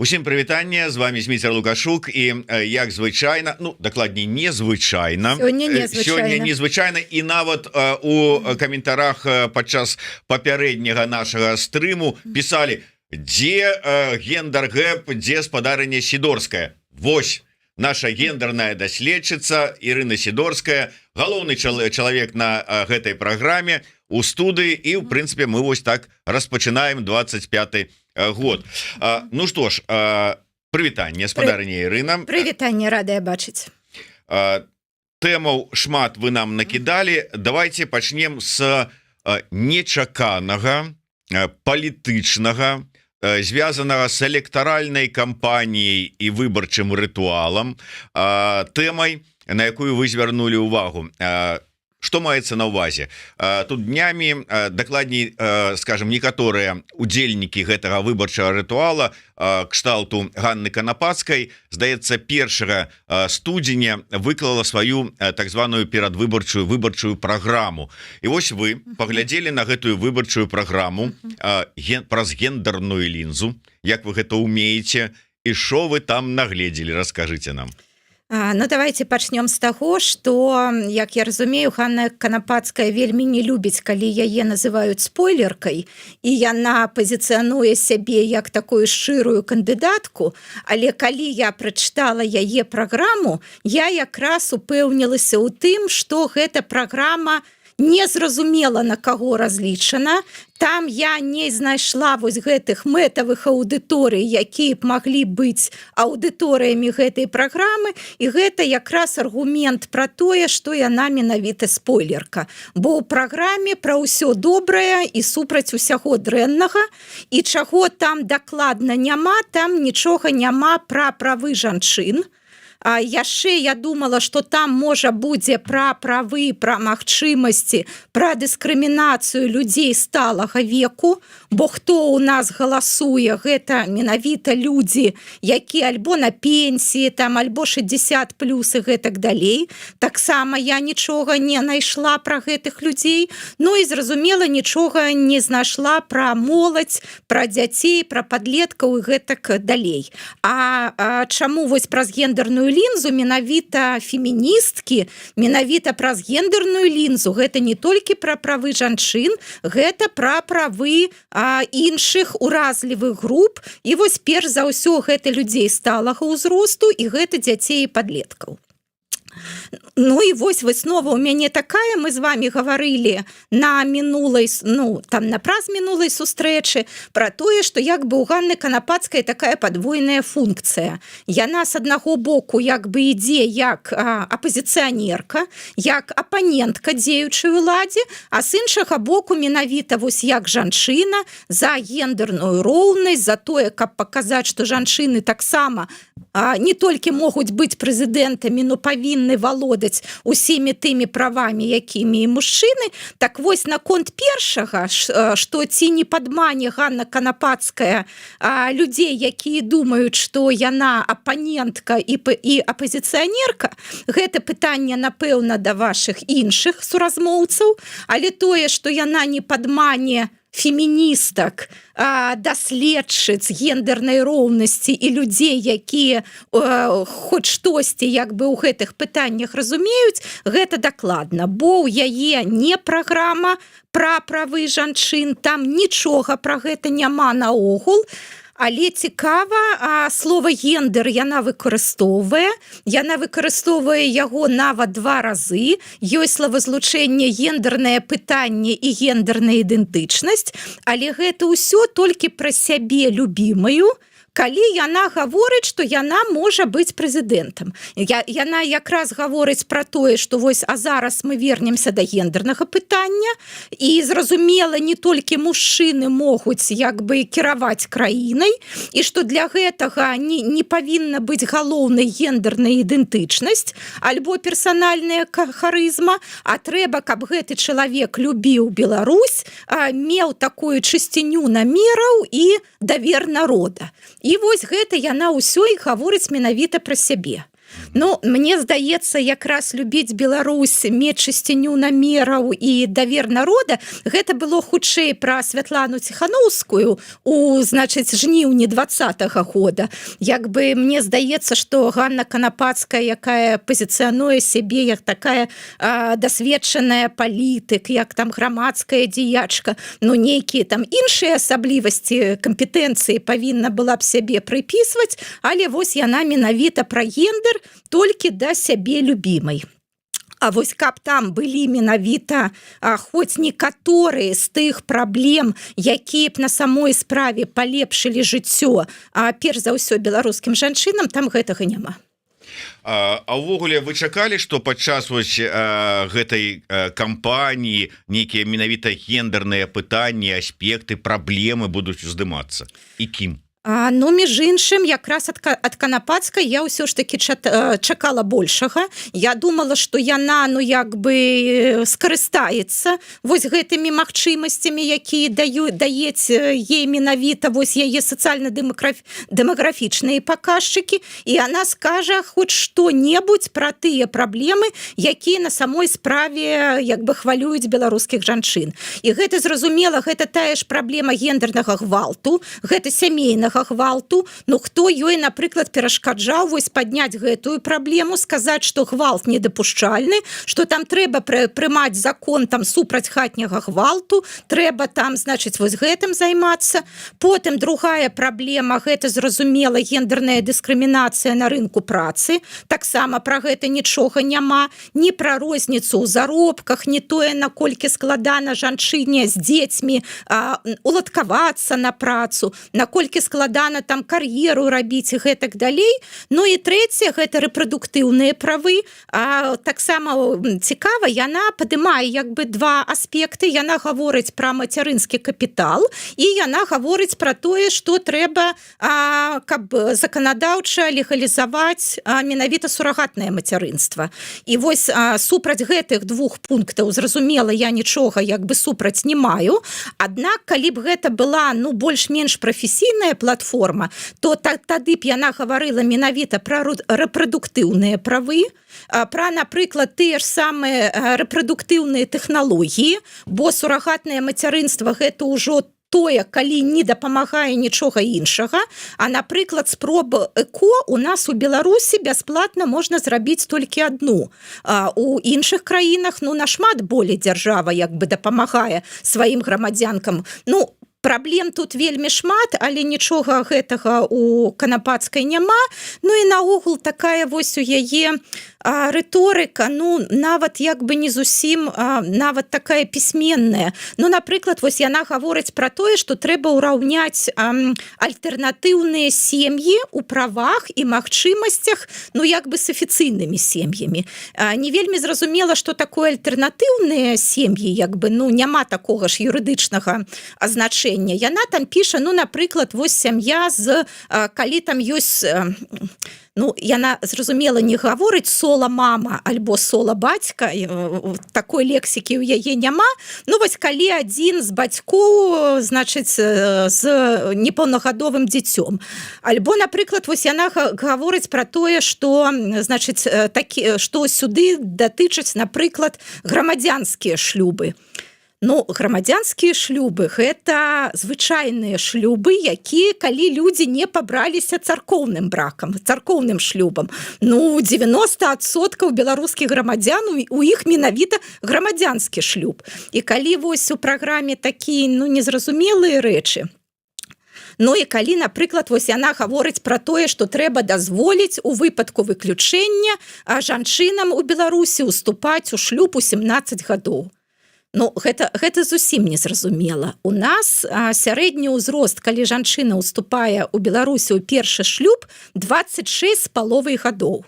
Усім прывітанне, з вами Зміцер Лукашук і як звычайна, ну дакладней незвычайна сёння незвычайна і нават у каментарах падчас папярэдняга нашага стрыму пісалі, дзе гендер-гэп, дзе спадарыня Сідорская. Вось наша гендерная даследчыца Ірына Сідорская, галоўны чалавек на гэтай праграме у студыі, і ў прынцыпе мы вось так распачынаем 25-й год. Ну што ж, прывітанне, спадарыня Ірына. Прывітанне, радая бачыць. Тэмаў шмат вы нам накідалі. Давайте пачнем з нечаканага, палітычнага, звязанага з электаральнай кампаніяй і выбарчым рытуалам, тэмай, на якую вы звярнулі ўвагу. Што маецца на ўвазе? Тут днямі, дакладней, скажем, некаторыя удзельнікі гэтага выбарчага рытуала кшталту Ганны Канапацкай, здаецца, 1 студзеня выклала сваю так званую перадвыбарчую выбарчую праграму. І вось вы паглядзелі на гэтую выбарчую праграму праз гендерную лінзу. Як вы гэта ўмееце і што вы там нагледзелі, раскажыце нам. Ну, давайте пачнем з таго, што, як я разумею, Ганна Канапацкая вельмі не любіць, калі яе называюць спойлеркай, і яна пазіцыянуе сябе як такую шчырую кандыдатку, але калі я прачытала яе праграму, я якраз упэўнілася ў тым, што гэта праграма незразумела на каго разлічана. Там я не знайшла вось гэтых мэтавых аўдыторый, якія б маглі быць аўдыторыямі гэтай праграмы, і гэта якраз аргумент пра тое, што яна менавіта спойлерка. Бо ў праграме пра ўсё добрае і супраць усяго дрэннага, і чаго там дакладна няма, там нічога няма пра правы жанчын. Яшчэ я думала, што там можа будзе пра правы, пра магчымасці, пра дыскрымінацыю людзей сталага веку, бо хто ў нас галасуе, гэта менавіта людзі, якія альбо на пенсіі, там альбо 60 плюс і гэтак далей. Таксама я нічога не знайшла пра гэтых людзей, ну і зразумела, нічога не знайшла пра моладзь, пра дзяцей, пра падлеткаў і гэтак далей. А чаму вось праз гендерную лінзу менавіта феміністкі, менавіта праз гендерную лінзу, гэта не толькі пра правы жанчын, гэта пра правы іншых уразлівых груп, і вось перш за ўсё гэта людзей сталага ўзросту, і гэта дзяцей і падлеткаў. Ну і вось выснова ў мяне такая, мы з вами гаварылі на мінулай, ну, там на праз мінулай сустрэчы пра тое, што як бы у Ганны Канапацкай такая падвойная функцыя. Яна з аднаго боку як бы ідзе як апазіцыянерка, як апанентка дзеючай уладзе, а з іншага боку менавіта вось як жанчына за гендерную роўнасць, за тое, каб паказаць, што жанчыны таксама не толькі могуць быць прэзідэнтамі, но павінны валодаць усімі тымі правамі, якімі і мужчыны. Так вось наконт першага, што ці не падмане Ганна Канапацкая людзей, якія думаюць, што яна апанентка і апазіцыянерка, гэта пытанне, напэўна, да вашых іншых суразмоўцаў, але тое, што яна не падмане феміністак, даследчыц гендернай роўнасці і людзей, якія хоць штосьці як бы ў гэтых пытаннях разумеюць, гэта дакладна, бо ў яе не праграма пра правы жанчын, там нічога пра гэта няма наогул. Але цікава, слова гендер яна выкарыстоўвае яго нават 2 разы. Ёсць словазлучэнне гендернае пытанне і гендерная ідэнтычнасць, але гэта ўсё толькі пра сябе любімую, калі яна гаворыць, што яна можа быць прэзідэнтам. Яна якраз гаворыць пра тое, што вось, а зараз мы вернемся да гендернага пытання, і зразумела, не толькі мужчыны могуць як бы кіраваць краінай, і што для гэтага не павінна быць галоўнай гендерная ідэнтычнасць альбо персанальная харызма, а трэба, каб гэты чалавек любіў Беларусь, меў такую чысціню намераў і давер народа. І вось гэта яна ўсё і гаворыць менавіта пра сябе. Ну, мне здаецца, якраз любіць Беларусь, мець чысціню намераў і давер народа, гэта было хутчэй пра Святлану Ціхановскую у, значыць, жніўні 20-го года. Як бы мне здаецца, што Ганна Канапацкая, якая пазіцыянуе сябе як такая дасведчаная палітык, як там грамадская дзеячка, ну, нейкія там іншыя асаблівасці, кампетэнцыі павінна была б сябе прыпісваць, але вось яна менавіта пра гендер толькі да сябе любімай. А вось каб там былі менавіта хоць некаторыя з тых праблем, якія б на самой справе палепшылі жыццё, перш за ўсё беларускім жанчынам, там гэтага няма. А ўвогуле вы чакалі, што падчас гэтай кампаніі нейкія менавіта гендерныя пытанні, аспекты, праблемы будуць уздымацца? І кім? Ну, між іншым, якраз ад Канапацкай я ўсё ж такі чакала большага. Я думала, што яна, ну, як бы скарыстаецца вось гэтымі магчымасцямі, якія даюць ей менавіта вось яе сацыяльна-дэмаграфічныя паказчыкі, і яна скажа хоць што-небудзь пра тыя праблемы, якія на самой справе як бы хвалююць беларускіх жанчын. І гэта, зразумела, гэта тая ж праблема гендернага гвалту, гэта сямейнага гвалту. Ну, хто ёй, напрыклад, перашкаджаў вось падняць гэтую праблему, сказаць, што гвалт недапушчальны, што там трэба прымаць закон там супраць хатняга гвалту, трэба там, значыць, вось гэтым займацца. Потым другая праблема, гэта, зразумела, гендерная дыскрымінацыя на рынку працы. Таксама пра гэта нічога няма. Ні пра розніцу ў заробках, ні тое, наколькі складана жанчыне з дзецьмі уладкавацца на працу, наколькі складана там кар'еру рабіць і гэтак далей. Ну і трэцяе, гэта рэпрадуктыўныя правы. Таксама цікава, яна падымае як бы два аспекты. Яна гаворыць пра мацярынскі капітал і яна гаворыць пра тое, што трэба, каб заканадаўча легалізаваць менавіта сурагатнае мацярынства. І вось супраць гэтых двух пунктаў, зразумела, я нічога як бы супраць не маю. Аднак, калі б гэта была, ну, больш-менш прафесійная платформа, то тады б яна гаварыла менавіта пра рэпрадуктыўныя правы, пра, напрыклад, тыя ж самыя рэпрадуктыўныя тэхналогіі, бо сурагатнае мацярынства гэта ўжо тое, калі не дапамагае нічога іншага, а, напрыклад, спробы ЭКО у нас у Беларусі бясплатна можна зрабіць толькі адну. У іншых краінах, ну, нашмат болей дзяржава як бы дапамагае сваім грамадзянкам. Ну, праблем тут вельмі шмат, але нічога гэтага у Канапацкай няма. Ну і наогул такая вось у яе рыторыка, ну, нават як бы не зусім, нават такая пісьменная. Ну, напрыклад, вось яна гаворыць пра тое, што трэба ўраўняць альтэрнатыўныя сем'і ў правах і магчымасцях, ну, як бы з афіцыйнымі сем'ямі. Не вельмі зразумела, што такое альтэрнатыўныя сем'і, як бы, ну, няма такога ж юрыдычнага азначэння. Яна там піша, ну, напрыклад, вось сям'я з, калі там ёсць, ну, яна, зразумела, не гаворыць сола-мама альбо сола-бацька, такой лексікі ў яе няма. Ну, вось калі адзін з бацькоў, значыць, з непаўнагадовым дзіцём. Альбо, напрыклад, вось яна гаворыць пра тое, што, значыць, што сюды датычаць, напрыклад, грамадзянскія шлюбы. Ну, грамадзянскія шлюбы – гэта звычайныя шлюбы, якія, калі людзі не пабраліся царкоўным бракам, царкоўным шлюбам. Ну, 90% беларускіх грамадзян, у іх менавіта грамадзянскі шлюб. І калі вось у праграме такія, ну, незразумелыя рэчы, ну і калі, напрыклад, вось яна гаворыць пра тое, што трэба дазволіць у выпадку выключэння жанчынам у Беларусі уступаць у шлюб у 17 гадоў. Ну, гэта зусім незразумела. У нас сярэдні ўзрост, калі жанчына ўступае ў Беларусі ў першы шлюб, 26 з паловай гадоў.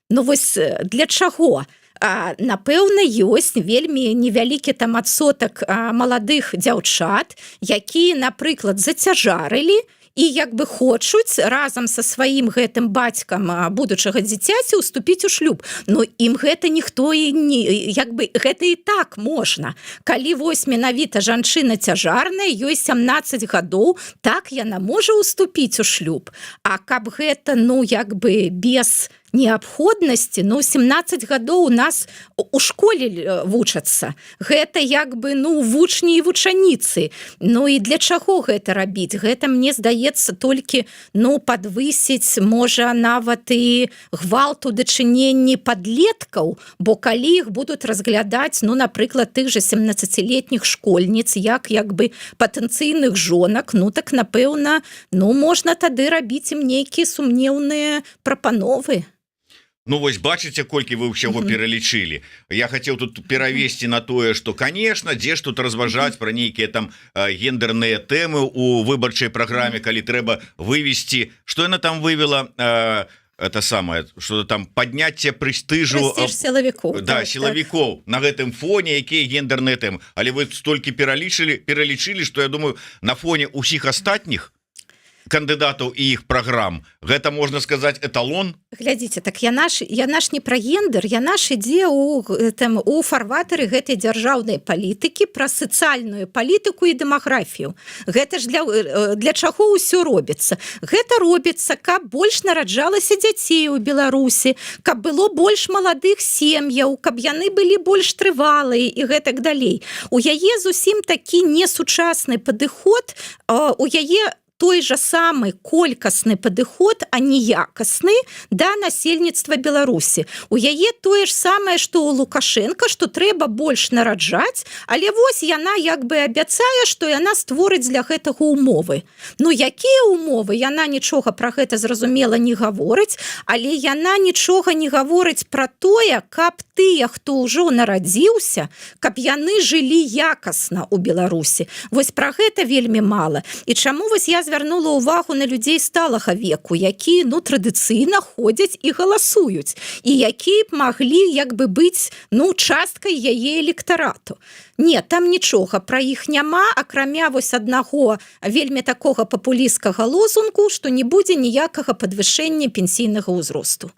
Ну, вось для чаго? Напэўна, ёсць вельмі невялікі там адсотак маладых дзяўчат, якія, напрыклад, зацяжарылі, і як бы хочуць разам са сваім гэтым бацькам будучага дзіцяці уступіць у шлюб. Ну, ім гэта ніхто і не, як бы гэта і так можна. Калі вось менавіта жанчына цяжарная, ёй 17 гадоў, так яна можа уступіць у шлюб. А каб гэта, ну, як бы без неабходнасці. Ну 17 гадоў у нас у школе вучацца. Гэта як бы вучні і вучаніцы. Ну і для чаго гэта рабіць? Гэта, мне здаецца, толькі падвысіць, можа, нават і гвалт у дачыненні падлеткаў, бо калі іх будуць разглядаць, напрыклад, тых жа 17-летніх школьніц, як бы патэнцыйных жонак, так, напэўна, можна тады рабіць ім нейкія сумнеўныя прапановы. Вось бачыце, колькі вы ўсяго пералічылі. Я хацеў тут перавесці на тое, што, конечно, дзе ж тут разважаць пра нейкія там гендерныя тэмы у выбарчай праграме, калі трэба вывесці, што яна там вывела, это самое, что там подняцце прэстыжу сілавікоў, сілавікоў на гэтым фоне, якія гендерныя тэмы. Але вы столькі пералічылі, што я думаю, на фоне усіх астатніх кандыдатаў і іх праграм гэта, можна сказаць, эталон. Глядзіце, так яна ж не пра гендер, яна ж ідзе у фарватары гэтай дзяржаўнай палітыкі пра сацыяльную палітыку і дэмаграфію. Гэта ж для чаго ўсё робіцца? Гэта робіцца, каб больш нараджалася дзяцей у Беларусі, каб было больш маладых сем'яў, каб яны былі больш трывалыя і гэтак далей. У яе зусім такі несучасны падыход, у яе той жа самы колькасны падыход, а не якасны да насельніцтва Беларусі. У яе тое ж самае, што у Лукашенка, што трэба больш нараджаць, але вось яна як бы абяцае, што яна створыць для гэтага умовы. Якія умовы? Яна нічога пра гэта зразумела не гаворыць, але яна нічога не гаворыць пра тое, каб тыя, хто ўжо нарадзіўся, каб яны жылі якасна ў Беларусі. Вось пра гэта вельмі мала. І чаму вось я звярнула ўвагу на людзей сталага веку, якія традыцыйна ходзяць і галасуюць, і якія б маглі як бы быць часткай яе электарату. Не, там нічога пра іх няма, акрамя вось аднаго вельмі такога папулісцкага лозунгу, што не будзе ніякага падвышэння пенсійнага ўзросту.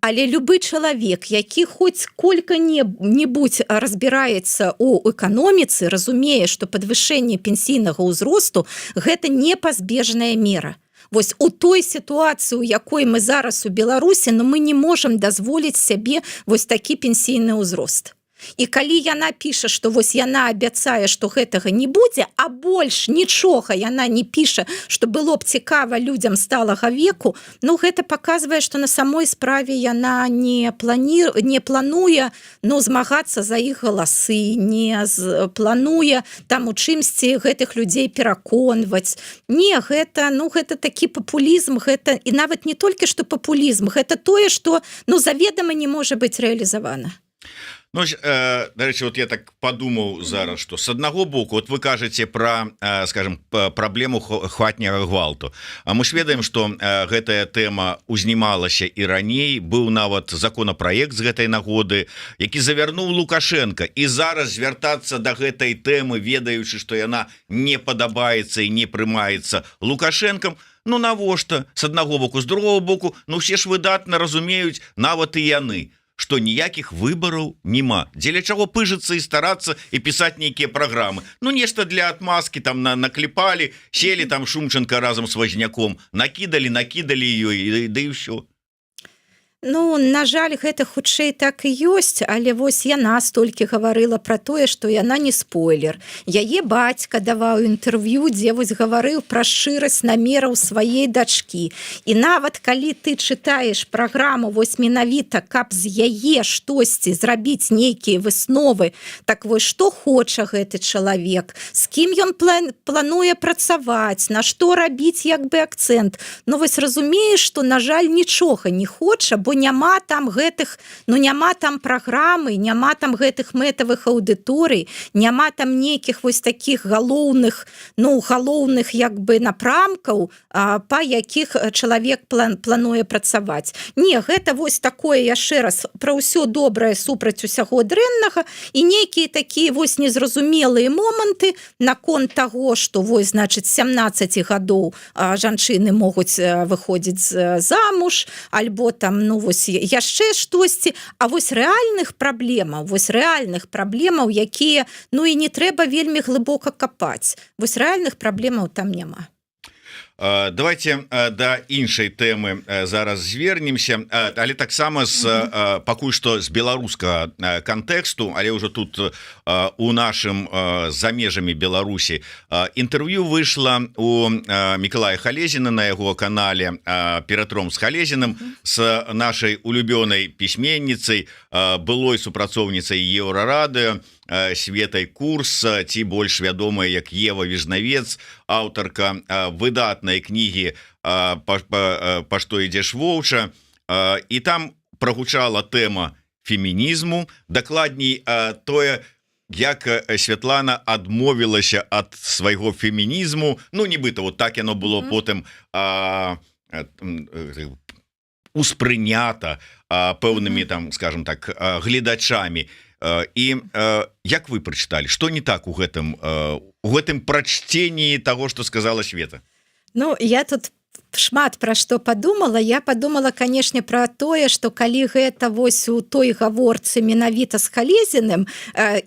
Але любы чалавек, які хоць сколько-небудзь разбіраецца ў эканоміцы, разумее, што падвышэнне пенсійнага ўзросту гэта непазбежная мера. Вось у той сітуацыі, у якой мы зараз у Беларусі, мы не можам дазволіць сябе вось такі пенсійны ўзрост. І калі яна піша, што вось яна абяцае, што гэтага не будзе, а больш нічога яна не піша, што было б цікава людзям сталага веку, гэта паказвае, што на самой справе яна не плануе змагацца за іх галасы, не плануе там у чымсьці гэтых людзей пераконваць. Не, гэта такі папулізм, гэта і нават не толькі што папулізм, гэта тое, што заведама не можа быць рэалізавана. Дарэчы, вот я так падумаў зараз, што с аднаго боку, вот вы кажаце пра, скажем, праблему хатняга гвалту. А мы ж ведаем, што гэтая тэма узнімалася і раней, быў нават законапраект з гэтай нагоды, які завярнуў Лукашенко. І зараз звяртацца да гэтай тэмы, ведаючы, што яна не падабаецца і не прымаецца Лукашенкам, навошта? С аднаго боку, з другого боку, усе ж выдатна разумеюць, нават і яны, што ніякіх выбараў няма. Дзеля чаго пыжыцца і старацца і пісаць нейкія праграмы. Нешта для адмазкі там накліпалі, селі там Шумченко разам з Возняком, накідалі ёй, да і ўсё. На жаль, гэта хутчэй так і ёсць, але вось яна столькі гаварыла пра тое, што яна не спойлер. Яе бацька даваў інтэрв'ю, дзе вось гаварыў пра шчырасць намераў сваей дачкі. І нават калі ты чытаеш праграму вось менавіта, каб з яе штосьці зрабіць нейкія высновы, так вось што хоча гэты чалавек, з кім ён плануе працаваць, на што рабіць як бы акцэнт. Вось разумееш, што, на жаль, нічога не хоча, бо няма там гэтых, няма там праграмы, няма там гэтых мэтавых аўдыторый, няма там нейкіх вось такіх галоўных як бы напрамкаў, па якіх чалавек плануе працаваць. Не, гэта вось такое, яшчэ раз, пра ўсё добрае супраць усяго дрэннага і нейкія такія вось незразумелыя моманты наконт таго, што вось, значыць, 17 гадоў жанчыны могуць выходзіць замуж, альбо там, вось яшчэ штосьці, а вось рэальных праблемаў, якія, і не трэба вельмі глыбока капаць. Вось рэальных праблемаў там няма. Давайте да іншай тэмы зараз звернемся, але таксама пакуль што з беларускага кантэксту, але ўжо тут у нашым за межамі Беларусі інтэрв'ю выйшла у Мікалая Халезіна на яго канале «Ператром з Халезіным» з нашай улюбёнай пісьменніцай, былой супрацоўніцай Еўрарадыё Светай Курс, ці больш вядомая як Ева Віжнавец, аўтарка выдатнай кнігі «Па што ідзеш воўча», і там прагучала тэма фемінізму, дакладней тое, як Святлана адмовілася ад свайго фемінізму, ну нібыта вот так яно было потым успрынята пэўнымі там, скажем так, гледачамі. І як вы прачыталі, што не так у гэтым прачтенні таго, што сказала Света? Ну, я тут шмат пра што падумала. Я падумала, канешне, пра тое, што калі гэта вось у той гаворцы менавіта з Халезіным,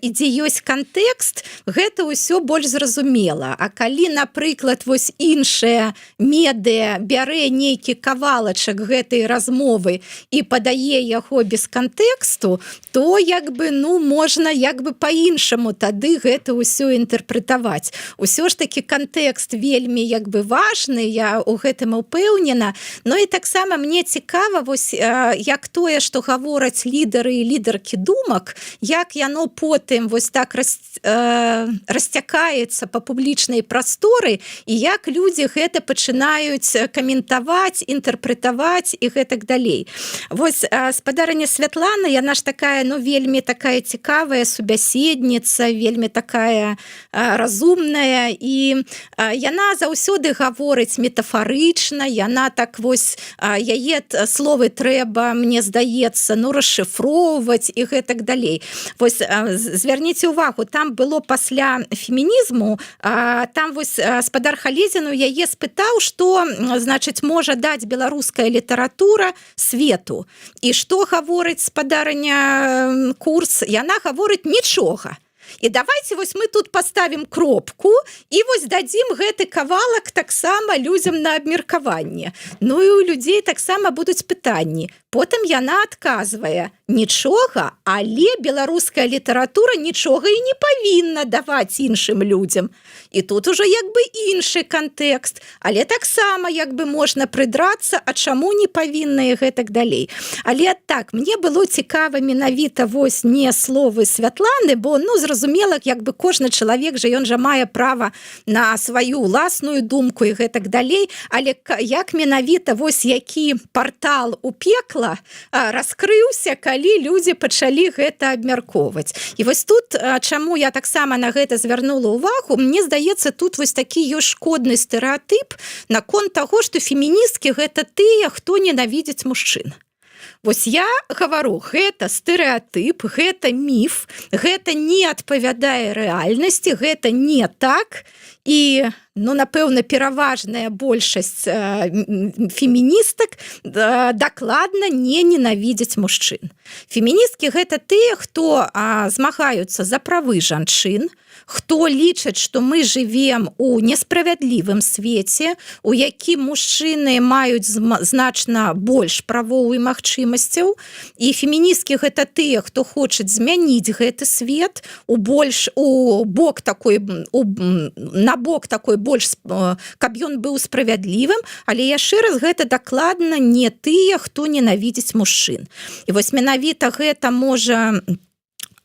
і дзе ёсць кантэкст, гэта ўсё больш зразумела. А калі, напрыклад, вось іншая медыа бярэ нейкі кавалачак гэтай размовы і падае яго без кантэксту, то як бы, ну, можна як бы па-іншаму тады гэта ўсё інтэрпрэтаваць. Усё ж такі кантэкст вельмі як бы важны, я ў гэтым упэўнена. Ну і таксама мне цікава вось як тое, што гавораць лідары і лідаркі думак, як яно потым вось так расцякаецца па публічнай прасторы і як людзі гэта пачынаюць каментаваць, інтэрпрэтаваць і гэтак далей. Вось спадарыня Святлана, яна ж такая, ну, вельмі такая цікавая субяседніца, вельмі такая разумная, і яна заўсёды гаворыць метафарычна, яна так вось, яе словы трэба, мне здаецца, ну, расшыфроўваць і гэтак далей. Вось звярніце ўвагу, там было пасля фемінізму, там вось спадар Халезін у яе спытаў, што, значыць, можа даць беларуская літаратура свету. І што гаворыць спадарыня Курс? Яна гаворыць нічога. І давайте вось мы тут поставім кропку і вось дадзім гэты кавалак таксама людзям на абмеркаванне. Ну і у людзей таксама будуць пытанні. Потым яна адказвае: нічога, але беларуская літаратура нічога і не павінна даваць іншым людзям. І тут ужо як бы іншы кантэкст, але таксама як бы можна прыдрацца, а чаму не павінна і гэтак далей. Але так, мне было цікава менавіта вось не словы Святланы, бо, ну, зразумела, як бы кожны чалавек жа, ён жа мае права на сваю ўласную думку і гэтак далей, але як менавіта вось які партал у пекла раскрыўся, калі людзі пачалі гэта абмяркоўваць. І вось тут, чаму я таксама на гэта звярнула ўвагу, мне здаецца, тут вось такі ёсць шкодны стэрэатып наконт таго, што феміністкі гэта тыя, хто ненавідзіць мужчын. Вось я гавару, гэта стэрэатып, гэта міф, гэта не адпавядае рэальнасці, гэта не так, і, ну, напэўна, пераважная большасць феміністак дакладна не ненавідзяць мужчын. Феміністкі гэта тыя, хто змагаюцца за правы жанчын, хто лічаць, што мы жывем у несправядлівым свеце, у якім мужчыны маюць значна больш правоў і магчымасцяў, і феміністкі гэта тыя, хто хочуць змяніць гэты свет на бок такой больш, каб ён быў справядлівым, але яшчэ раз, гэта дакладна не тыя, хто ненавідзіць мужчын. І вось менавіта гэта можа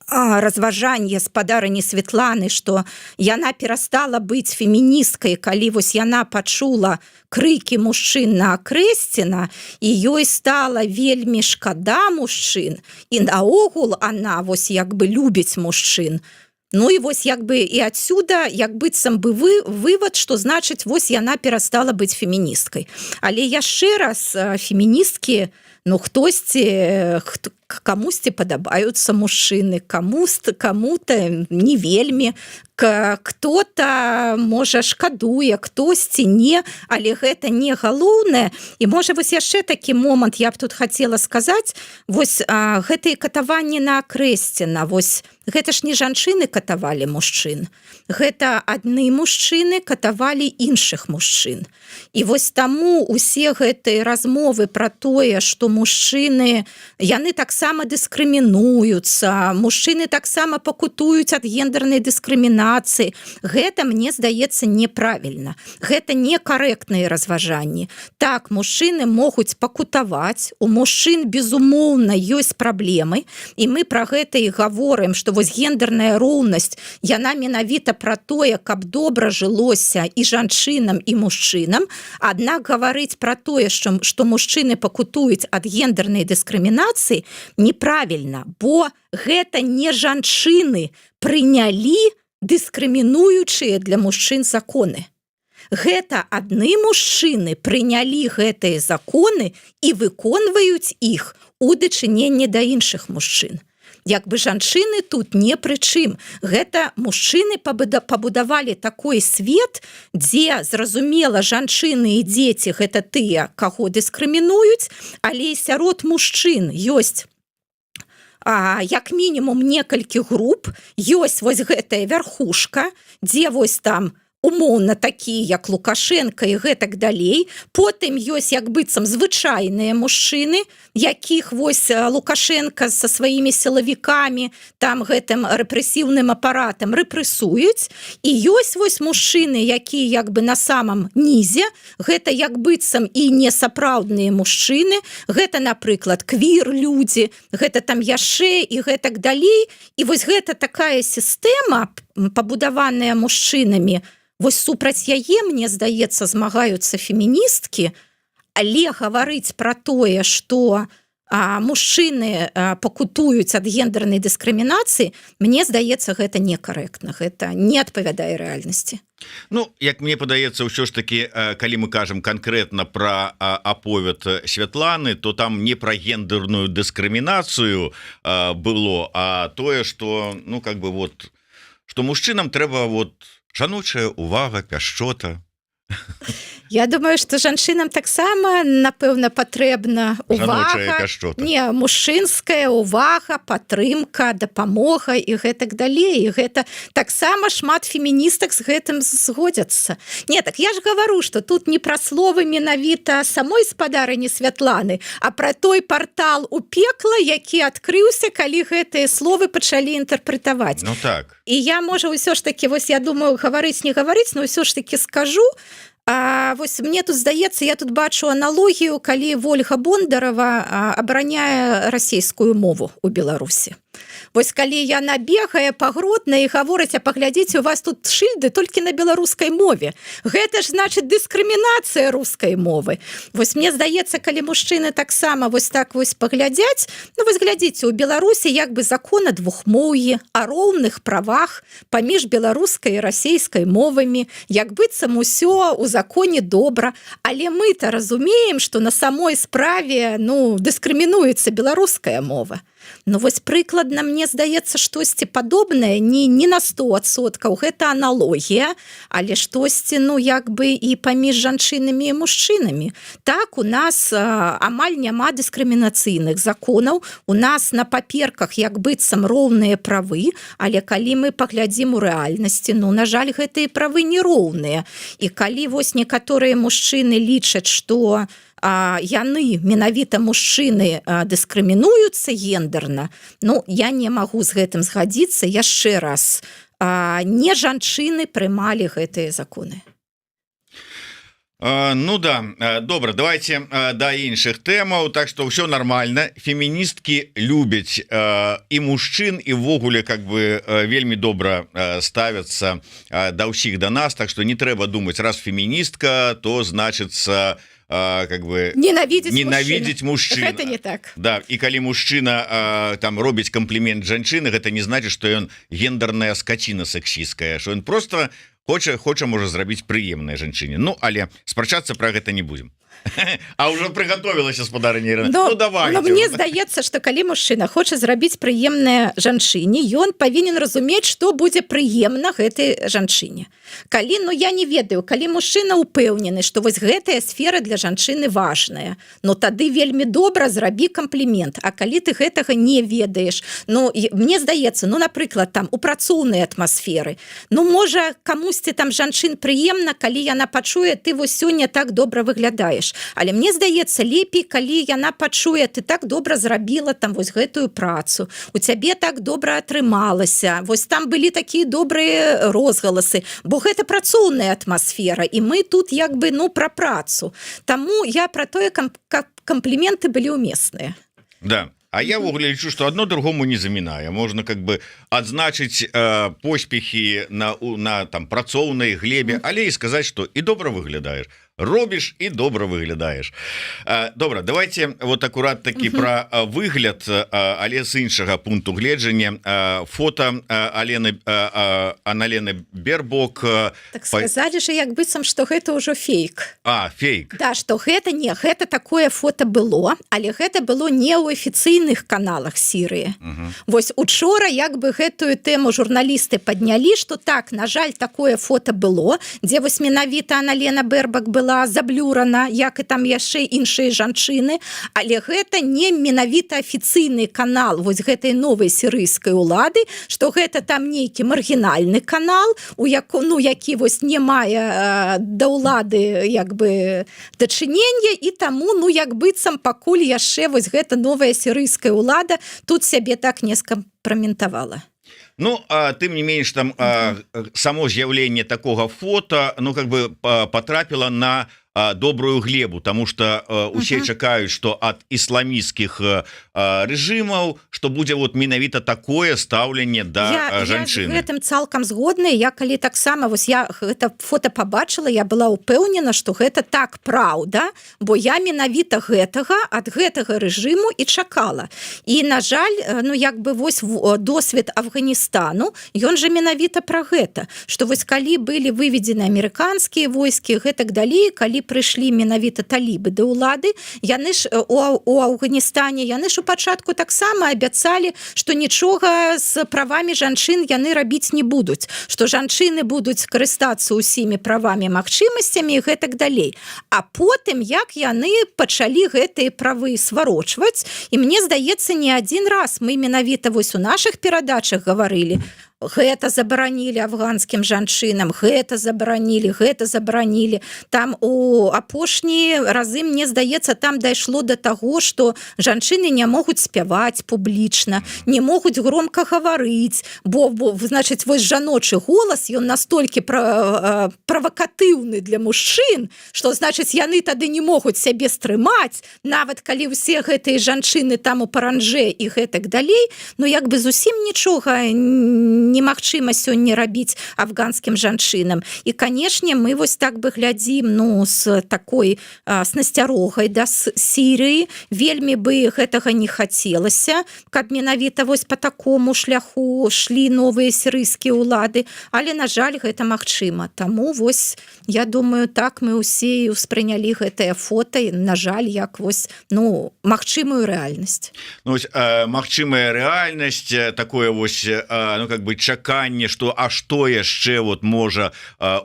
разважанне спадарыні Светланы, што яна перастала быць феміністкай, калі вось яна пачула крыкі мужчын на Акрэсціна, і ёй стала вельмі шкада мужчын, і наогул она вось як бы любіць мужчын. Ну і вось як бы і адсюда як быццам бы вывад, што значыць вось яна перастала быць феміністкай. Але яшчэ раз, феміністкі, Ну хтосьці камусьці падабаюцца мужчыны, каму-то не вельмі, кто-то можа шкадуе, хтосьці не, але гэта не галоўнае. І можа вось яшчэ такі момант я б тут хацела сказаць, вось гэтыя катаванні на Акрэсціна, вось гэта ж не жанчыны катавалі мужчын, гэта адны мужчыны катавалі іншых мужчын. І вось таму усе гэтыя размовы пра тое, што мужчыны, яны таксама дыскрымінуюцца, мужчыны таксама пакутуюць ад гендернай дыскрымінацыі, гэта, мне здаецца, неправільна. Гэта некарэктныя разважанні. Так, мужчыны могуць пакутаваць, у мужчын, безумоўна, ёсць праблемы, і мы пра гэта і гаворым, што вось гендерная роўнасць, яна менавіта пра тое, каб добра жылося і жанчынам, і мужчынам, аднак гаварыць пра тое, што мужчыны пакутуюць ад гендернай дыскрымінацыі, неправільна, бо гэта не жанчыны прынялі дыскрымінуючыя для мужчын законы. Гэта адны мужчыны прынялі гэтыя законы і выконваюць іх у дачыненні да іншых мужчын. Як бы жанчыны тут не пры чым. Гэта мужчыны пабудавалі такой свет, дзе, зразумела, жанчыны і дзеці гэта тыя, каго дыскрымінуюць, але і сярод мужчын ёсць як мінімум некалькі груп, ёсць вось гэтая вярхушка, дзе вось там умоўна такія, як Лукашенко і гэтак далей. Потым ёсць як быццам звычайныя мужчыны, якіх вось Лукашенко са сваімі сілавікамі, там гэтым рэпрэсіўным апаратам рэпрэсуюць. І ёсць вось мужчыны, якія як бы на самом нізе, гэта як быццам і несапраўдныя мужчыны, гэта, напрыклад, квір-людзі, гэта там яшчэ і гэтак далей. І вось гэта такая сістэма, пабудаваная мужчынамі, вось супраць яе, мне здаецца, змагаюцца феміністкі, але гаварыць пра тое, што мужчыны пакутуюць ад гендернай дыскрымінацыі, мне здаецца, гэта некарэктна, гэта не адпавядае рэальнасці. Ну, як мне падаецца, ўсё ж таки, калі мы кажам канкрэтна пра аповед Святланы, то там не пра гендерную дыскрымінацыю было, а тое, што, ну, как бы вот, што мужчынам трэба вот жаночая увага, пяшчота. Я думаю, што жанчынам таксама, напэўна, патрэбна увага, не, мужчынская увага, падтрымка, дапамога і гэтак далей. І гэта таксама шмат феміністак з гэтым згодзяцца. Не, так я ж гавару, што тут не пра словы менавіта самой спадарыні Святланы, а пра той партал у пекла, які адкрыўся, калі гэтыя словы пачалі інтэрпрэтаваць. Ну так. І я, можа, ўсё ж такі, вось я думаю, гаварыць, не гаварыць, но ўсё ж такі скажу. Вось мне тут здаецца, я тут бачу аналогію, калі Вольга Бондарова абараняе расійскую мову ў Беларусі. Вось калі яна бегае па Гроднай і гаворыць, а паглядзіце, у вас тут шыльды толькі на беларускай мове. Гэта ж, значыць, дыскрымінацыя рускай мовы. Вось мне здаецца, калі мужчыны таксама вось так вось паглядзяць, ну вось глядзіце, у Беларусі як бы закон о двухмоўі, о роўных правах паміж беларускай і расійскай мовамі, як быццам усё у законе добра, але мы-то разумеем, што на самой справе, ну, дыскрымінуецца беларуская мова. Ну вось прыкладна, мне здаецца, штосьці падобнае, не на 100%, гэта аналогія, але штосьці, ну, як бы і паміж жанчынамі і мужчынамі. Так, у нас амаль няма дыскрымінацыйных законаў, у нас на паперках як быццам роўныя правы, але калі мы паглядзім у рэальнасці, ну, на жаль, гэтыя правы не роўныя. І калі вось некаторыя мужчыны лічаць, што яны, менавіта мужчыны, дыскрымінуюцца гендерна, ну, я не магу з гэтым згадзіцца. Яшчэ раз, не жанчыны прымалі гэтыя законы. Ну да, добра, давайте да іншых тэмаў. Так што ўсё нармальна, феміністкі любяць і мужчын, і ўвогуле как бы вельмі добра ставяцца да ўсіх, да нас. Так што не трэба думаць, раз феміністка, то значыцца как бы ненавидеть мужчын. Гэта не так. Да, і калі мужчына там робіць комплімент жанчыны, гэта не значыць, што ён гендерная скаціна сексістская, што ён просто хоча можа зрабіць прыемнае жанчыне. Ну, але спрачацца пра гэта не будзем. А уже приготовілася спадарыня Ірына. Ну давайте. Мне здаецца, што калі мужчына хоча зрабіць прыемнае жанчыне, ён павінен разумець, што будзе прыемна гэтай жанчыне. Калі, я не ведаю, калі мужчына ўпэўнены, што вось гэтая сфера для жанчыны важная, тады вельмі добра зрабі камплімент. А калі ты гэтага не ведаеш, мне здаецца, напрыклад, там у працоўнай атмасферы, можа камусьці там жанчын прыемна, калі яна пачуе, ты вось сёння так добра выглядаеш. Але мне здаецца, лепей, калі яна пачуе, ты так добра зрабіла там вось гэтую працу, у цябе так добра атрымалася, вось там былі такія добрыя розгаласы, бо гэта працоўная атмасфера, і мы тут пра працу. Таму я пра тое, кампліменты былі ўмесныя. Да. А я ввогуле лічу, што адно другому не замінае. Можна адзначыць поспехі на там працоўнай глебе, але і сказаць, што і добра выглядаеш. Робіш і добра выглядаеш. Добра, давайте вот акурат такі пра выгляд, але з іншага пункту гледжання. Фото Анналены Бербок. Так сказалі же, як быццам, што гэта ўжо фейк. Фейк. Да, што гэта такое фото было, але гэта было не ў афіцыйных каналах Сірыі. Вось учора гэтую тэму журналісты паднялі, што так, на жаль, такое фото было, дзе вось менавіта Анналена Бербок была заблюрана, як і там яшчэ іншыя жанчыны, але гэта не менавіта афіцыйны канал вось гэтай новай сірыйскай улады, што гэта там нейкі маргінальны канал, які вось не мае да ўлады дачынення, і таму быццам пакуль яшчэ вось гэта новая сірыйская ўлада тут сябе так не скампраметавала. Тым не менш там само з'яўленне такога фото потрапіла на добрую глебу, тому что усе чакаюць, што ад ісламісцкіх рэжымаў, што будзе менавіта такое стаўленне да жанчыны. Я з гэтым цалкам згодная. Я калі таксама я гэта фото побачыла, я была ўпэўнена, што гэта так праўда, бо я менавіта ад гэтага рэжыму і чакала. І на жаль, вось досвед Афганістану, ён жа менавіта пра гэта, што вось калі былі выведзены амерыканскія войскі, гэтак далей, калі прыйшлі менавіта талібы да ўлады, яны ж у Афганістане, яны ж у пачатку таксама абяцалі, што нічога з правамі жанчын яны рабіць не будуць, што жанчыны будуць карыстацца ўсімі правамі, магчымасцямі і гэтак далей. А потым, як яны пачалі гэтыя правы сварочваць, і мне здаецца, не адзін раз мы менавіта вось у нашых перадачах гаварылі, гэта забаранілі афганскім жанчынам, гэта забаранілі. Там у апошнія разы, мне здаецца, там дайшло да таго, што жанчыны не могуць спяваць публічна, не могуць громка гаварыць, бо значыць, вось жаночы голас, ён настолькі правакатыўны для мужчын, што, значыць, яны тады не могуць сябе стрымаць, нават калі ўсе гэтыя жанчыны там у паранжэ і гэтак далей, зусім нічога немагчыма сёння рабіць афганскім жанчынам. І, канешне, мы вось так бы глядзім з такой з насцярогай да Сірыі. Вельмі бы гэтага не хацелася, каб менавіта вось па такому шляху шлі новыя сірыйскія ўлады, але, на жаль, гэта магчыма. Таму вось, я думаю, так мы ўсе ўспрынялі гэтае фото, на жаль, як вось, магчымую рэальнасць. Магчымая рэальнасць, такое вось, чаканне, што што яшчэ можа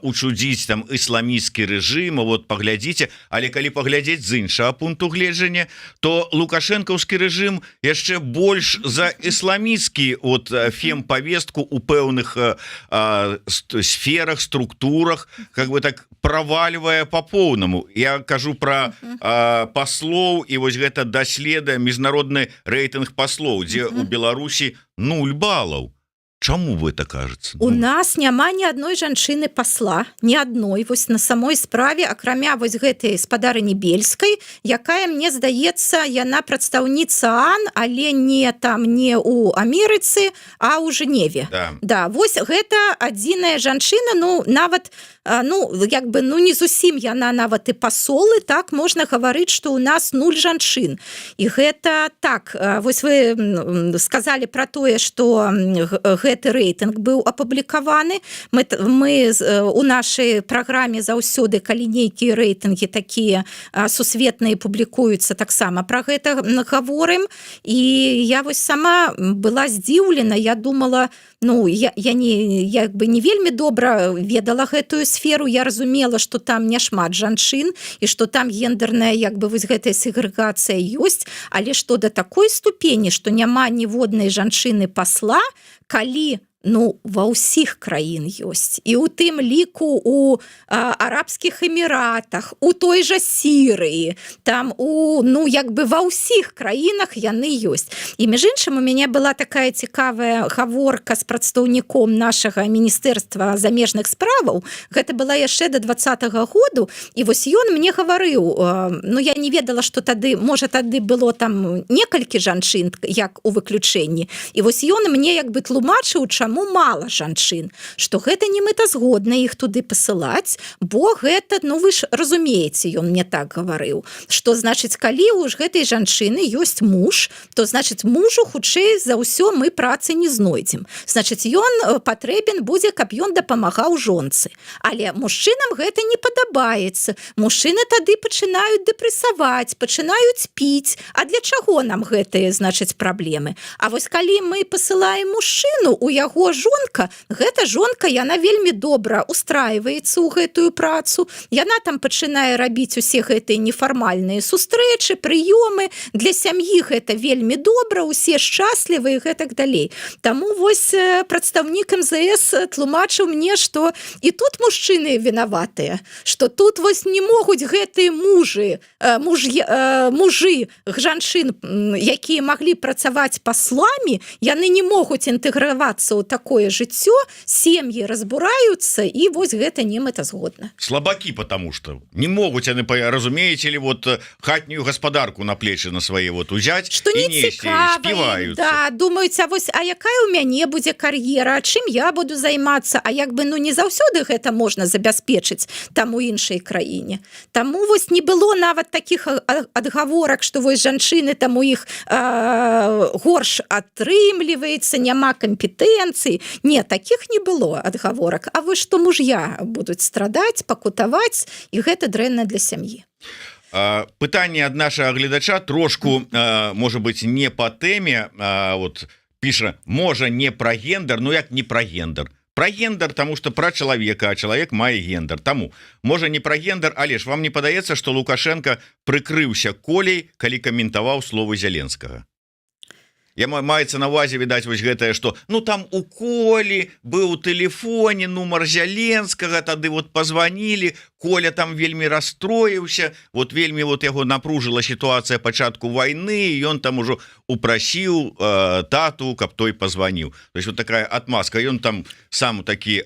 учудзіць там ісламісцкі рэжым, паглядзіце, але калі паглядзець з іншага пункту гледжання, то лукашэнкаўскі рэжым яшчэ больш за ісламісцкі фемпавестку у пэўных сферах, структурах так правальвае па поўнаму. Я кажу пра паслоў, і вось гэта даследа міжнародны рэйтынг паслоў, дзе у Беларусі 0 балаў. Чаму вы это кажется? У нас няма ні адной жанчыны пасла, ні адной, вось на самой справе, акрамя вось гэтай спадарыні Бельскай, якая, мне здаецца, яна прадстаўніца ААН, але не ў Амерыцы, а ў Жэневе. Да, вось гэта адзіная жанчына, нават не зусім яна нават і пасолы, так можна гаварыць, што ў нас 0 жанчын. І гэта так, вось вы сказалі пра тое, што гэты рэйтынг быў апублікаваны. Мы у нашай праграме заўсёды, калі нейкія рэйтынгі такія сусветныя публікуюцца, таксама пра гэта гаворым. І я вось сама была здзіўлена, я думала, я не вельмі добра ведала гэтую сферу, я разумела, што там няшмат жанчын і што там гендерная вось гэтая сегрэгацыя ёсць, але што да такой ступені, што няма ніводнай жанчыны пасла, калі ва ўсіх краін ёсць. І ў тым ліку у Арабскіх Эміратах, у той жа Сірыі, там ва ўсіх краінах яны ёсць. І між іншым, у мяне была такая цікавая гаворка з прадстаўніком нашага Міністэрства замежных справаў. Гэта была яшчэ да 20-го году, і вось ён мне гаварыў, я не ведала, што тады, можа, тады было там некалькі жанчын, як у выключэнні. І вось ён мне тлумачыў, чаму мала жанчын, што гэта не мэтазгодна іх туды пасылаць, бо гэта, вы ж разумееце, ён мне так гаварыў, што, значыць, калі ўж гэтай жанчыны ёсць муж, то, значыць, мужу хутчэй за ўсё мы працы не знойдзем. Значыць, ён патрэбен будзе, каб ён дапамагаў жонцы. Але мужчынам гэта не падабаецца. Мужчыны тады пачынаюць дэпрэсаваць, пачынаюць піць. А для чаго нам гэтыя, значыць, праблемы? А вось калі мы пасылаем мужчыну, у яго жонка, гэта жонка, яна вельмі добра устраиваецца ў гэтую працу, яна там пачынае рабіць усе гэтыя нефармальныя сустрэчы, прыёмы, для сям'і гэта вельмі добра, усе шчаслівыя і гэтак далей. Таму вось прадстаўнік МЗС тлумачыў мне, што і тут мужчыны вінаватыя, што тут вось не могуць гэтыя мужы жанчын, якія маглі працаваць пасламі, яны не могуць інтэгравацца ў такое жыццё, сем'і разбураюцца, і вось гэта не мэтазгодна. Слабаки, потому что не могут они, разумеете ли, хатнюю господарку на плечи на свои узять што и не нести, цікава, думаюць, а якая ў мяне будзе кар'ера, чым я буду займацца, а не заўсёды гэта можна забяспечыць там у іншай краіне. Таму вось не было нават такіх адгаворак, што вось жанчыны там у іх горш атрымліваецца, няма кампетэнцыі. Не, таких не было адгаворак. А вы што мужья будуць страдаць, пакутаваць, і гэта дрэнна для сям'і. Пытанне ад нашага гледача трошку, можа быць, не па тэме, піша, можа, не пра гендер, як не пра гендер. Пра гендер, таму што пра чалавека, а чалавек мае гендер. Таму, можа, не пра гендер, але ж вам не падаецца, што Лукашенко прыкрыўся колей, калі каментаваў словы Зяленскага? Я маецца на увазе, відаць, вось гэтае, што там у Колі быў у тэлефоне нумар Зяленскага, тады пазванілі, Коля там вельмі расстроіўся, вельмі яго напружыла сітуацыя пачатку вайны, і ён там ужо упрасіў тату, каб той пазваніў. То есть такая отмазка, ён там сам такі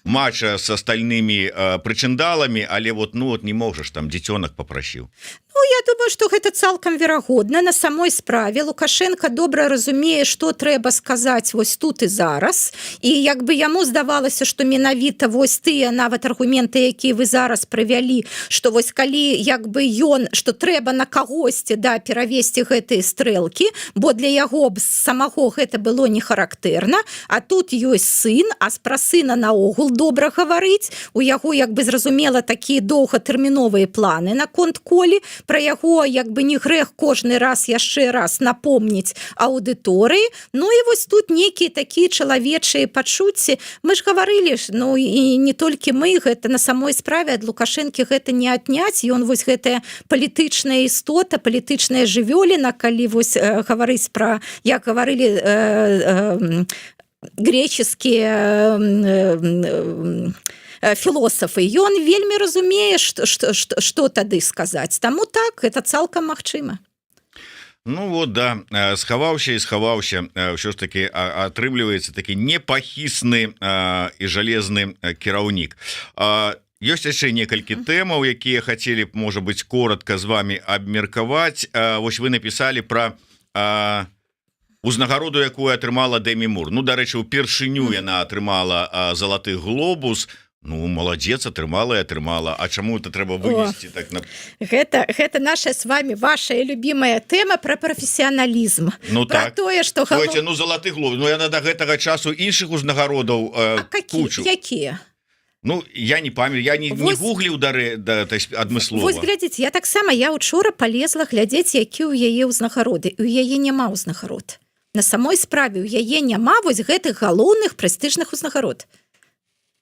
мача с остальнымі прычындаламі, але не можаш, там дзіцёнак папрасіў. Я думаю, што гэта цалкам верагодна. На самой справе Лукашенко добра разумее, што трэба сказаць вось тут і зараз. І яму здавалася, што менавіта вось тыя нават аргументы, якія вы зараз правялі, што вось калі ён, што трэба на кагосьці перавесці гэтыя стрэлкі, бо для яго б самого гэта было не характэрна, а тут ёсць сын, а пра сына наогул добра гаварыць, у яго зразумела такія доўгатэрміновыя планы наконт Колі, пра яго не грэх кожны раз яшчэ раз напомніць аўдыторыі. І вось тут нейкія такія чалавечыя пачуцці. Мы ж гаварылі, і не толькі мы, гэта на самой справе ад Лукашэнкі гэта не адняць, ён вось гэтая палітычная істота, палітычная жывёліна, калі вось гаварыць пра, як гаварылі греческія філосафы, ён вельмі разумее, што тады сказаць. Таму так, гэта цалкам магчыма. Схаваўся і схаваўся, ўсё ж таки атрымліваецца такі непахісны і жалезны кіраўнік. Ёсць яшчэ некалькі тэмаў, якія хацелі б, можа быць, коротка з вами абмеркаваць. Вось вы напісалі пра узнагароду, якую атрымала Дэмі Мур. Дарэчы, упершыню яна атрымала залаты глобус. Ну маладзец, атрымала і атрымала. А чаму это трэба вынесці так на... Гэта наша с вами ваша любимая тэма про прафесіяналізм. Ну про так. тое, што Слухайте, ну залаты глоб. Ну яна да гэтага часу іншых узнагародаў кучу. Якія? Ну я не памятаю, я не гугліў адмыслова. Вось глядзіце, я таксама я учора полезла глядзець, які ў яе ўзнагароды. У яе няма ўзнагарод. На самой справе у яе няма вось гэтых галоўных прэстыжных узнагарод.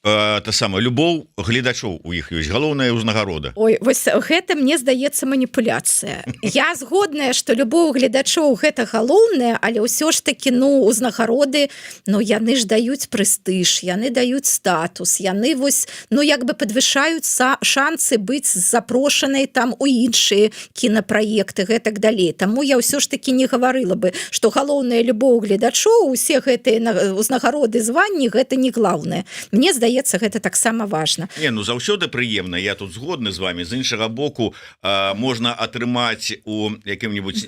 Та сама любоў гледачоў у іх ёсць галоўная ўзнагарода. Ой, вось гэта мне здаецца маніпуляцыя. Я згодная, што любоў гледачоў гэта галоўнае, але ўсё ж такі ну узнагароды, ну яны ж даюць прэстыж, яны даюць статус, яны вось ну як бы падвышаюць шансы быць запрошанай там у іншыя кінапраекты гэтак далей. Таму я ўсё ж такі не гаварыла бы, што галоўная любоў гледачоў, усе гэтыя ўзнагароды званні гэта не глаўнае. Мне здаецца гэта таксама важна. Не, ну заўсёды прыемна, я тут згодны з вами. З іншага боку можна атрымаць у якім-нибудь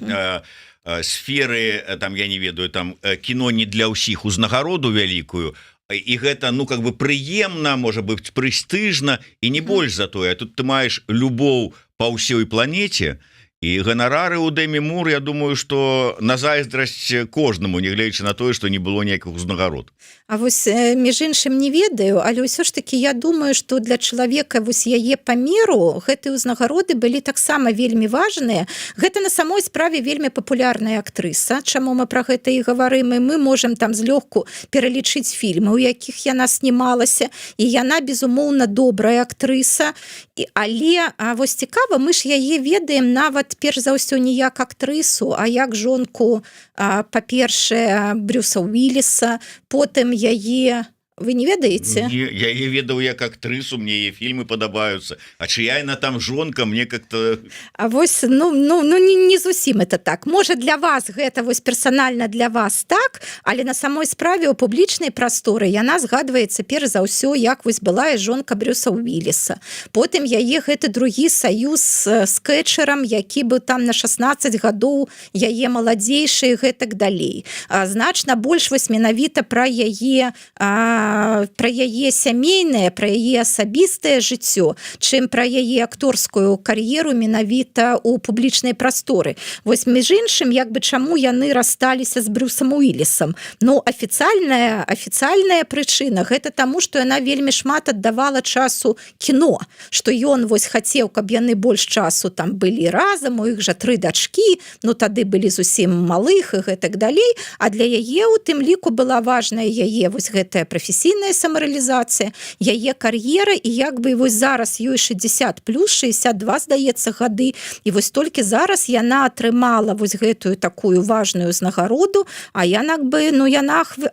сферы, там я не ведаю, там кіно не для ўсіх узнагароду вялікую, і гэта ну как бы прыемна, можа быць прэстыжна і не больш за тое. Тут ты маеш любоў па ўсёй планеце. І ганарары ў Дэмі Мур, я думаю, што на зайздрасць кожнаму, нягледзячы на тое, што не было ніякіх узнагарод. А вось між іншым не ведаю, але ўсё ж таки я думаю, што для чалавека вось яе памеру гэтыя ўзнагароды былі таксама вельмі важныя. Гэта на самой справе вельмі папулярная актрыса. Чаму мы пра гэта і гаварым, і мы можам там злёгку пералічыць фільмы, у якіх яна снімалася, і яна безумоўна добрая актрыса. Але вось цікава, мы ж яе ведаем нават перш за ўсё не як актрысу, а як жонку, па-першае, Брюса Уіліса, потым яе... Вы не ведаеце? Я яе ведаў як актрысу, мне яе фільмы падабаюцца. А чыя яна там жонка, мне как-то... А вось, не зусім это так. Можа, для вас гэта вось персанальна для вас так, але на самой справе ў публічнай прасторы яна згадваецца перш за ўсё, як вось была і жонка Брюса Уіліса. Потым яе гэты другі саюз з Кэтчерам, які быў там на 16 гадоў, яе маладзейшы і гэтак далей. Значна больш вось менавіта пра яе сямейнае, пра яе асабістае жыццё, чым пра яе акторскую кар'еру менавіта ў публічнай прасторы. Вось між іншым, як бы чаму яны рассталіся з Брюсам Уілісам? Ну, афіцыйная прычына гэта таму, што яна вельмі шмат аддавала часу кіно, што ён вось хацеў, каб яны больш часу там былі разам, у іх жа 3 дачкі, ну тады былі зусім малых і гэтак далей, а для яе у тым ліку была важная яе вось гэтая прафесійная самарэалізацыя, яе кар'ера, і як бы вось зараз ёй 60+, 62, здаецца, гады, і вось толькі зараз яна атрымала вось гэтую такую важную ўзнагароду, а яна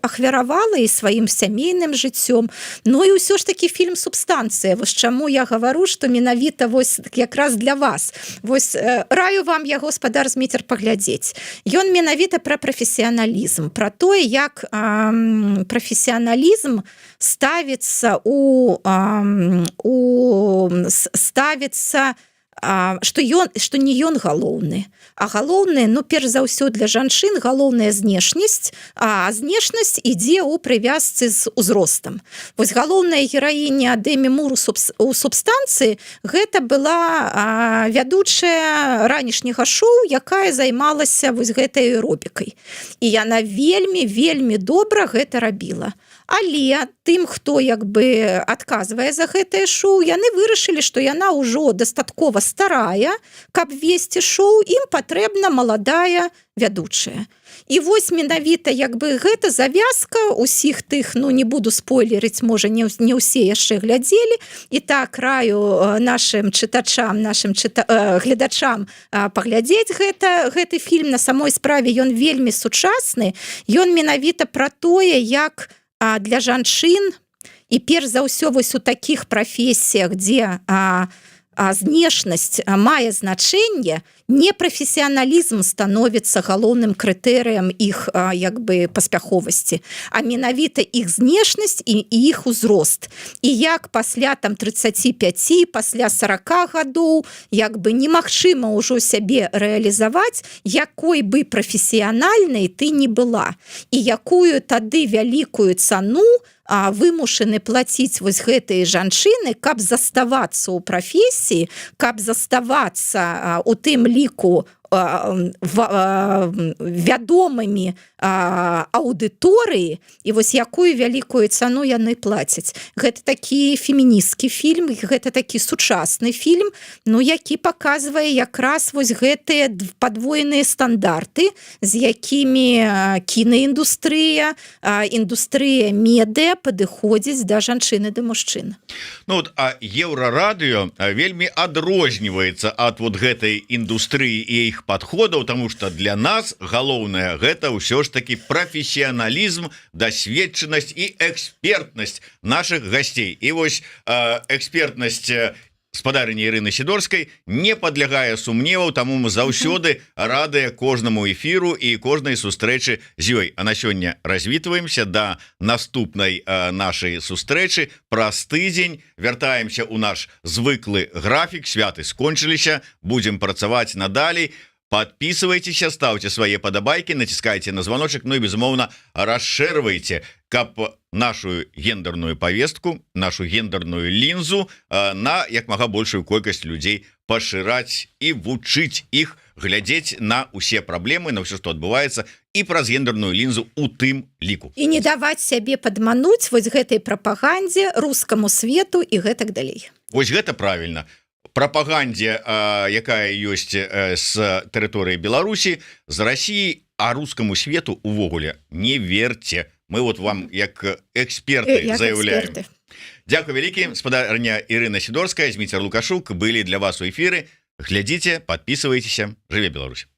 ахвяравала і сваім сямейным жыццём. Ну і ўсё ж такі фільм «Субстанцыя». Вось чаму я гавару, што менавіта вось якраз для вас. Вось раю вам яго, спадар Зміцер, паглядзець. Ён менавіта пра прафесіяналізм, пра тое, як прафесіяналізм ставіцца што не ён галоўны, а галоўны, ну, перш за ўсё для жанчын галоўная знешнасць, а знешнасць ідзе ў прывязцы з узростам. Вось галоўная гераіня Дэмі Мур у «Субстанцыі» гэта была вядучая ранішняга шоу, якая займалася вось гэтай аэробікай. І яна вельмі добра гэта рабіла. Але тым, хто як бы адказвае за гэтае шоу, яны вырашылі, што яна ўжо дастаткова старая, каб весці шоу, ім патрэбна маладая вядучая. І вось менавіта як бы гэта завязка усіх тых, ну не буду спойлерыць, можа не ўсе яшчэ глядзелі, і так раю нашим чытачам, гледачам паглядзець гэты фільм. На самой справе ён вельмі сучасны, ён менавіта пра тое, як для жанчын і перш за ўсё вось у такіх прафесіях, дзе знешнасць мае значэнне, непрафесіяналізм становіцца галоўным крытэрыем іх як бы паспяховасці, а менавіта іх знешнасць і іх узрост. І як пасля там 35, пасля 40 гадоў як бы немагчыма ўжо сябе рэалізаваць, якой бы прафесіянальнай ты не была, і якую тады вялікую цану вымушаны плаціць вось гэтыя жанчыны, каб заставацца ў прафесіі, каб заставацца у тым ліку вядомымі аўдыторыі, і вось якую вялікую цану яны плацяць. Гэта такі феміністкі фільм, гэта такі сучасны фільм, ну які паказвае якраз вось гэтыя падвойныя стандарты, з якімі кінаіндустрыя, індустрыя медыа падыходзіць да жанчыны, да мужчыны. Ну вот, а Еўрарадыё вельмі адрозніваецца ад вот гэтай індустрыі і іх подходаў, тому что для нас галоўнае гэта ўсё ж таки прафесіяналізм, дасведчанасць і экспертнасць наших гасцей. І вось экспертнасць спадарыні Ірыны Сідорскай не падлягае сумневаў, таму мы заўсёды радыя кожнаму эфіру і кожнай сустрэчы з ёй. А на сёння развітваемся да наступнай нашай сустрэчы праз тыдзень. Вяртаемся ў наш звыклы графік, святы скончыліся, будзем працаваць надалей. Подписывайтесь, ставьте свои подобайки, натискайте на звоночек, ну и, безумовно, расширяйте, каб нашу гендерную повестку, нашу гендерную линзу на як мага большую колькасць людей пашыраць и вучыць их глядзець на усе проблемы, на все, что адбываецца, и праз гендерную линзу у тым ліку. И не давать себе падмануць вось гэтай прапаганде, рускаму свету и гэтак далей. Вось гэта правильно. Прапагандзе, якая ёсць з тэрыторыі Беларусі, з Россиі, а рускаму свету увогуле не верьте. Мы вот вам як эксперты заявляем. Дякую вялікі. Спадарня Ірына Сідорская, Зміцер Лукашук былі для вас у эфіры. Глядзіце, подписывайтесь. Жыве Беларусь.